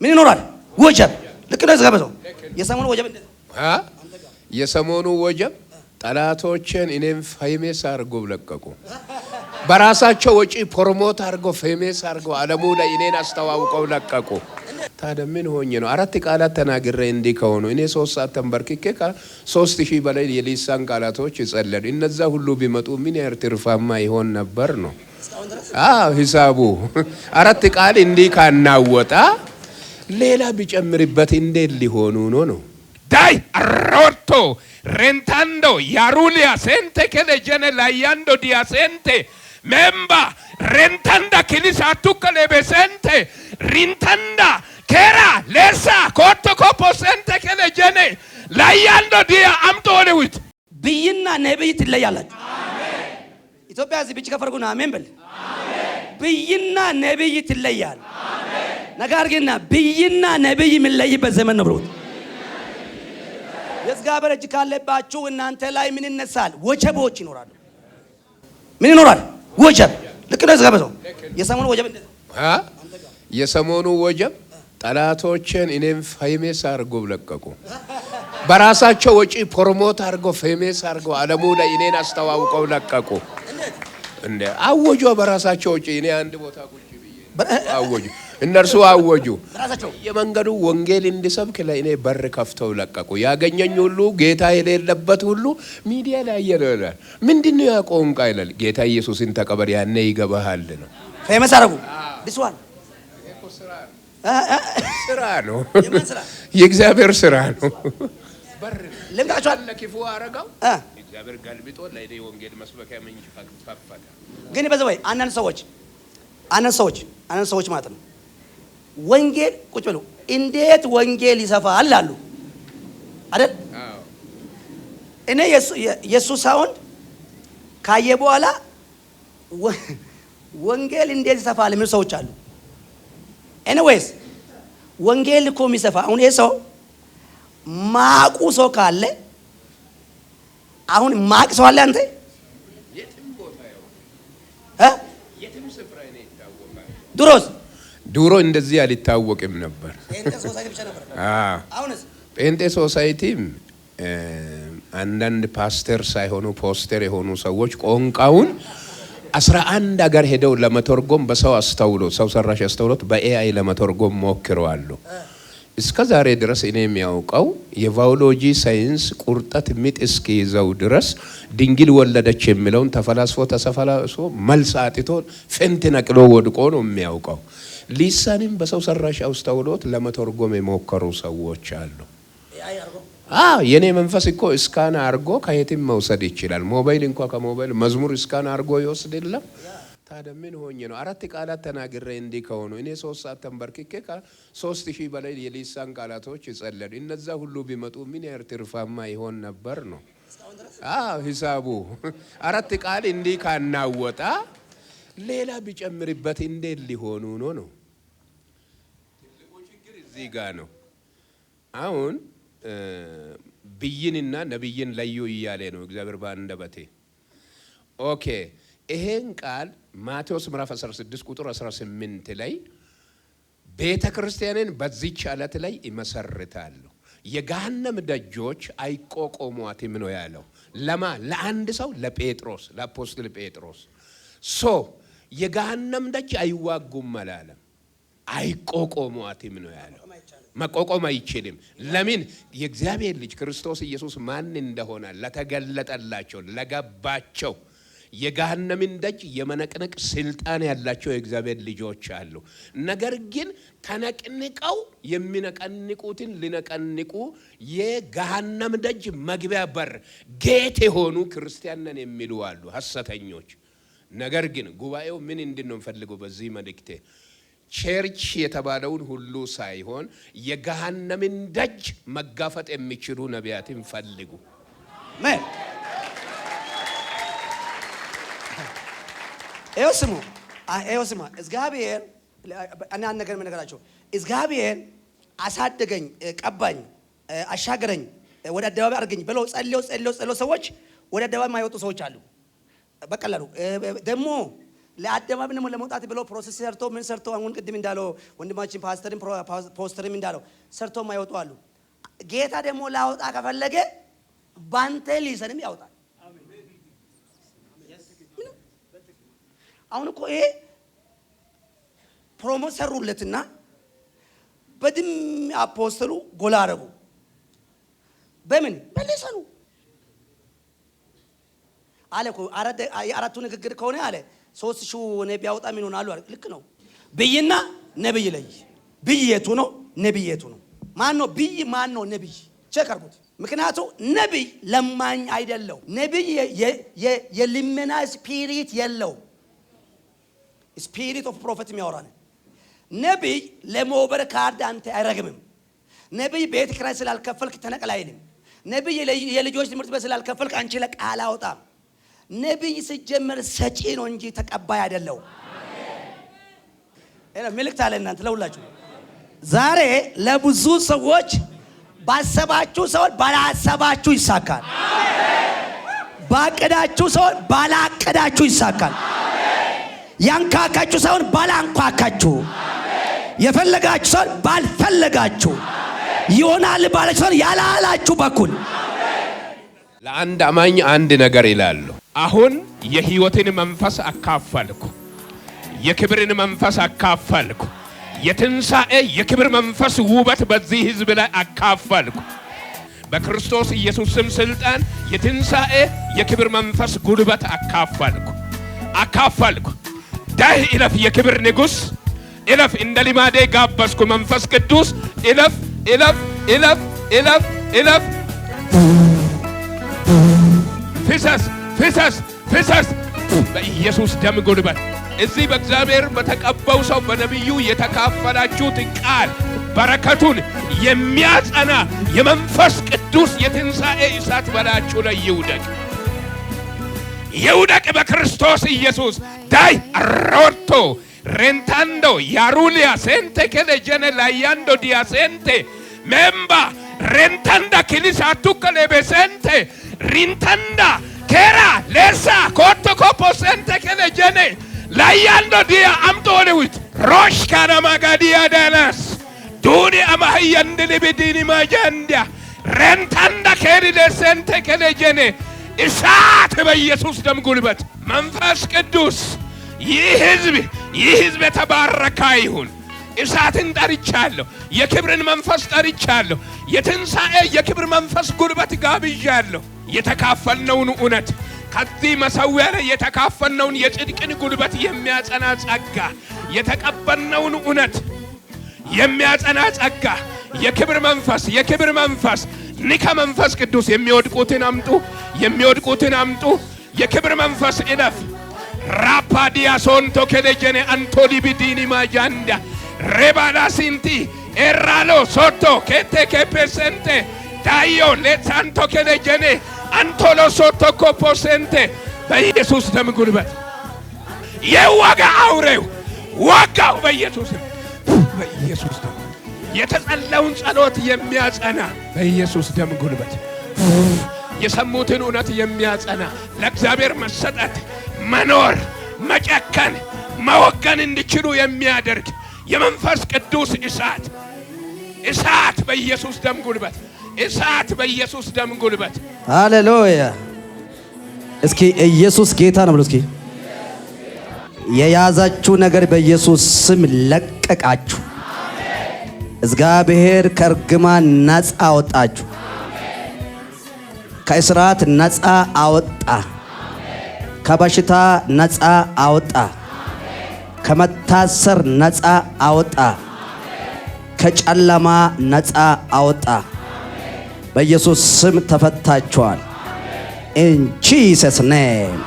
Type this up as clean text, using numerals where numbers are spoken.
ምን ይኖራል? ወጀብ። ልክ ነው ዘጋበው የሰሞኑ ወጀብ የሰሞኑ ወጀብ ጠላቶችን እኔም ፌመስ አድርገው ለቀቁ። በራሳቸው ወጪ ፕሮሞት አድርገው ፌመስ አድርገው ዓለሙ ላይ እኔን አስተዋውቀው ለቀቁ። ታዲያ ምን ሆኜ ነው? አራት ቃላት ተናግሬ እንዲህ ከሆኑ እኔ 3 ሰዓት ተንበርክኬ 3000 በላይ የሊሳን ቃላቶች ይጸለሉ። እነዛ ሁሉ ቢመጡ ምን ያህል ትርፋማ ይሆን ነበር ነው ሂሳቡ። አራት ቃል እንዲህ ካናወጣ ሌላ ቢጨምርበት እንዴት ሊሆኑ ነው? ዳይ አሮቶ ሬንታንዶ ያሩሊያ ሴንቴ ከለጀነ ላያንዶ ዲያሴንቴ ሜምባ ሬንታንዳ ኪሊሳቱ ከለበሴንቴ ሪንታንዳ ኬራ ሌሳ ኮቶ ኮፖ ሴንቴ ከለጀነ ላያንዶ ዲያ አምጦ ወለውት ብይና ነብይ ትለያላችሁ። አሜን። ኢትዮጵያ እዚህ ብቻ ከፈርጉና አሜን በል። አሜን። ብይና ነብይ ትለያል። አሜን። ነገር ግን ብይና ነብይ የሚለይበት ዘመን ነው ብሎት የእግዚአብሔር እጅ ካለባችሁ እናንተ ላይ ምን ይነሳል? ወጀቦች ይኖራሉ። ምን ይኖራል? ወጀብ። ልክ ነው ዘጋበው የሰሞኑ ወጀብ የሰሞኑ ወጀብ ጠላቶችን እኔም ፌመስ አድርገው ለቀቁ። በራሳቸው ወጪ ፕሮሞት አድርገው ፌመስ አድርገው ዓለሙ ላይ እኔን አስተዋውቀው ለቀቁ። እንደ አወጁ በራሳቸው ወጪ እኔ አንድ ቦታ ቁጭ ብዬ አወጁ። እነርሱ አወጁ። የመንገዱ ወንጌል እንዲሰብክ ለእኔ በር ከፍተው ለቀቁ። ያገኘኝ ሁሉ ጌታ የሌለበት ሁሉ ሚዲያ ላይ ያየላል። ምንድነው ያቆንቃ ይላል። ጌታ ኢየሱስን ተቀበል ያኔ ይገባሃል ነው። ፌመስ አደረጉ። ዲስዋን ስራ ነው። የእግዚአብሔር ስራ ነው። በር ለምታቻለ ለክፉ አረጋው እግዚአብሔር ገልብጦ ለእኔ ወንጌል መስበኪያ ምንጭ ፈቀደ። ግን በዘወይ አንዳንድ ሰዎች ማለት ነው ወንጌል ቁጭ ብለው እንዴት ወንጌል ይሰፋል አሉ አይደል? እኔ ኢየሱስ ሳውንድ ካየ በኋላ ወንጌል እንዴት ይሰፋል የሚሉ ሰዎች አሉ። ኤኒዌይስ ወንጌል እኮ የሚሰፋ አሁን ይሄ ሰው ማቁ ሰው ካለ አሁን ማቅ ሰው አለ አንተ የትም ቦታ የትም ስፍራ እኔ ይታወቃል። ድሮ እንደዚህ አልታወቅም ነበር። ጴንጤ ሶሳይቲም አንዳንድ ፓስተር ሳይሆኑ ፖስተር የሆኑ ሰዎች ቋንቋውን 11 ሀገር ሄደው ለመተርጎም በሰው አስተውሎት ሰው ሰራሽ አስተውሎት በኤአይ ለመተርጎም ሞክረዋል። እስከ ዛሬ ድረስ እኔ የሚያውቀው የባዮሎጂ ሳይንስ ቁርጠት ምጥ እስኪይዘው ድረስ ድንግል ወለደች የሚለውን ተፈላስፎ መልስ አጥቶ ፍንት ነቅሎ ወድቆ ነው የሚያውቀው። ሊሳንም በሰው ሰራሽ አስተውሎት ለመተርጎም የሞከሩ ሰዎች አሉ። የኔ መንፈስ እኮ እስካን አርጎ ከየትም መውሰድ ይችላል። ሞባይል እንኳን ከሞባይል መዝሙር እስካን አርጎ ይወስድልም። ታዲያ ምን ሆኜ ነው? አራት ቃላት ተናግሬ እንዲህ ከሆኑ እኔ 3 ሰዓት ተንበርክኬ 3000 በላይ የሊሳን ቃላቶች ይጸለሉ። እነዛ ሁሉ ቢመጡ ምን ያህል ትርፋማ ይሆን ነበር ነው ሂሳቡ። አራት ቃል እንዲህ ካናወጣ ሌላ ቢጨምርበት እንዴት ሊሆኑ ነው? ትልቁ ችግር እዚህ ጋር ነው። አሁን ብይንና ነብይን ለዩ እያለ ነው እግዚአብሔር ባንደበቴ። ኦኬ ይሄን ቃል ማቴዎስ ምዕራፍ 16 ቁጥር 18 ላይ ቤተ ክርስቲያንን በዚህች ዓለት ላይ ይመሰርታሉ፣ የገሃነም ደጆች አይቆቆሟትም ነው ያለው። ለማ ለአንድ ሰው ለጴጥሮስ፣ ለአፖስትል ጴጥሮስ የገሃነም ደጅ አይዋጉም አላለም፣ አይቆቆሟትም ነው ያለው። መቆቆም አይችልም። ለምን? የእግዚአብሔር ልጅ ክርስቶስ ኢየሱስ ማን እንደሆነ ለተገለጠላቸው ለገባቸው የገሃነምን ደጅ የመነቅነቅ ስልጣን ያላቸው የእግዚአብሔር ልጆች አሉ። ነገር ግን ተነቅንቀው የሚነቀንቁትን ሊነቀንቁ የገሃነም ደጅ መግቢያ በር ጌት የሆኑ ክርስቲያን ነን የሚሉ አሉ፣ ሐሰተኞች። ነገር ግን ጉባኤው ምን እንድነው ፈልገው በዚህ መልእክቴ ቸርች የተባለውን ሁሉ ሳይሆን የገሃነምን ደጅ መጋፈጥ የሚችሉ ነቢያትን ፈልጉ። ኤውስማ እግዚአብሔር እኔ አንድ ነገር የምነግራቸው እግዚአብሔር አሳደገኝ፣ ቀባኝ፣ አሻገረኝ፣ ወደ አደባባይ አድርገኝ ብለው ጸልዮ ሰዎች ወደ አደባባይ የማይወጡ ሰዎች አሉ። በቀላሉ ደግሞ ለአደባባይ ደግሞ ለመውጣት ብሎ ፕሮሰስ ሰርቶ ምን ሰርቶ አሁን ቅድም እንዳለው ወንድማችን ፖስተርም እንዳለው ሰርቶ ማይወጡ አሉ። ጌታ ደግሞ ላውጣ ከፈለገ ባንተ ሊሰንም ያውጣል። አሁን እኮ ይሄ ፕሮሞት ሰሩለትና በድም አፖስተሉ ጎላ አረጉ። በምን በሊሰኑ አለ እኮ አራቱ ንግግር ከሆነ አለ 3000 ነብይ ያወጣ ምን ሆናሉ አለ። ልክ ነው። ብይና ነብይ ለይ። ብይ የቱ ነው? ነብይ የቱ ነው? ማን ነው ብይ? ማን ነው ነብይ? ቼክ አድርጉት። ምክንያቱም ነብይ ለማኝ አይደለው። ነብይ የልመና ስፒሪት የለው። ስፒሪት ኦፍ ፕሮፌት የሚያወራን ነብይ ለሞበር ካርድ አንተ አይረግምም። ነብይ ቤት ኪራይ ስላልከፈልክ ተነቀል አይልም። ነብይ የልጆች ትምህርት ቤት ስላልከፈልክ አንቺ ለቃል አውጣም። ነብይ ሲጀመር ሰጪ ነው እንጂ ተቀባይ አይደለው። መልእክት አለ እናንተ ለሁላችሁ። ዛሬ ለብዙ ሰዎች ባሰባችሁ ሰው ባላሰባችሁ ይሳካል። ባቀዳችሁ ሰው ባላቀዳችሁ ይሳካል። ያንካካችሁ ሰው ባላንኳካችሁ፣ የፈለጋችሁ ሰው ባልፈለጋችሁ፣ ይሆናል ባላችሁ ሰው ያላላችሁ በኩል ለአንድ አማኝ አንድ ነገር ይላሉ። አሁን የህይወትን መንፈስ አካፈልኩ፣ የክብርን መንፈስ አካፈልኩ፣ የትንሣኤ የክብር መንፈስ ውበት በዚህ ህዝብ ላይ አካፈልኩ። በክርስቶስ ኢየሱስ ስም ስልጣን የትንሣኤ የክብር መንፈስ ጉልበት አካፈልኩ። ዳህ ኢለፍ የክብር ንጉስ ኢለፍ እንደ ሊማዴ ጋበዝኩ። መንፈስ ቅዱስ ኢለፍ ኢለፍ ኢለፍ ኢለፍ ኢለፍ ፍሰስ ፍሰስ ፍሰስ በኢየሱስ ደም ጉልበት። እዚህ በእግዚአብሔር በተቀባው ሰው በነቢዩ የተካፈላችሁት ቃል በረከቱን የሚያጸና የመንፈስ ቅዱስ የትንሣኤ እሳት በላችሁ ላይ ይውደቅ በክርስቶስ ኢየሱስ። ዳይ አሮቶ ሬንታንዶ ያሩሊያ ሴንቴ ከለጀነ ላያንዶ ዲያሴንቴ ሜምባ ሬንታንዳ ኪሊሳቱ ከለበሴንቴ ሪንታንዳ ኬራ ሌሳ ኮቶ ኮፖ ሴንቴ ከለጀነ ላያንዶ ዲያ አምጦልውት ሮሽ ካናማጋዲያ ዳናስ ዱኒ አማህያንድ ሊቢዲኒ ማጃንዲያ ሬንታንዳ ኬሪ ሌሴንቴ ከለጀነ እሳት በኢየሱስ ደም ጉልበት መንፈስ ቅዱስ ይህ ህዝብ የተባረከ ይሁን። እሳትን ጠርቻለሁ። የክብርን መንፈስ ጠርቻለሁ። የትንሣኤ የክብር መንፈስ ጉልበት ጋብዣለሁ። የተካፈልነውን እውነት ከዚህ መሠዊያ ላይ የተካፈልነውን የጽድቅን ጉልበት የሚያጸና ጸጋ፣ የተቀበልነውን እውነት የሚያጸና ጸጋ፣ የክብር መንፈስ ንከ መንፈስ ቅዱስ የሚወድቁትን አምጡ። የክብር መንፈስ ኢለፍ ራፓዲያ ሶንቶ ከለጀኔ አንቶሊ ቢዲኒ ማጃንዳ ሬባዳ ሲንቲ ኤራሎ ሶቶ ከቴ ከፔሰንቴ ዳዮ ለሳንቶ ከለጀኔ አንቶሎ ሶቶ ኮፖሰንቴ በኢየሱስ ደም ጉልበት የዋጋ አውሬው ዋጋው በኢየሱስ ደም የተጸለውን ጸሎት የሚያጸና በኢየሱስ ደም ጉልበት የሰሙትን እውነት የሚያጸና ለእግዚአብሔር መሰጠት መኖር መጨከን መወገን እንዲችሉ የሚያደርግ የመንፈስ ቅዱስ እሳት በኢየሱስ ደም ጉልበት በኢየሱስ ደም ጉልበት። ሃሌሉያ! እስኪ ኢየሱስ ጌታ ነው ብሎ እስኪ የያዛችሁ ነገር በኢየሱስ ስም ለቀቃችሁ። እግዚአብሔር ከርግማን ነፃ አወጣችሁ። ከእስራት ነፃ አወጣ። ከበሽታ ነፃ አወጣ። ከመታሰር ነፃ አወጣ። ከጨለማ ነፃ አወጣ። በኢየሱስ ስም ተፈታችኋል። In Jesus name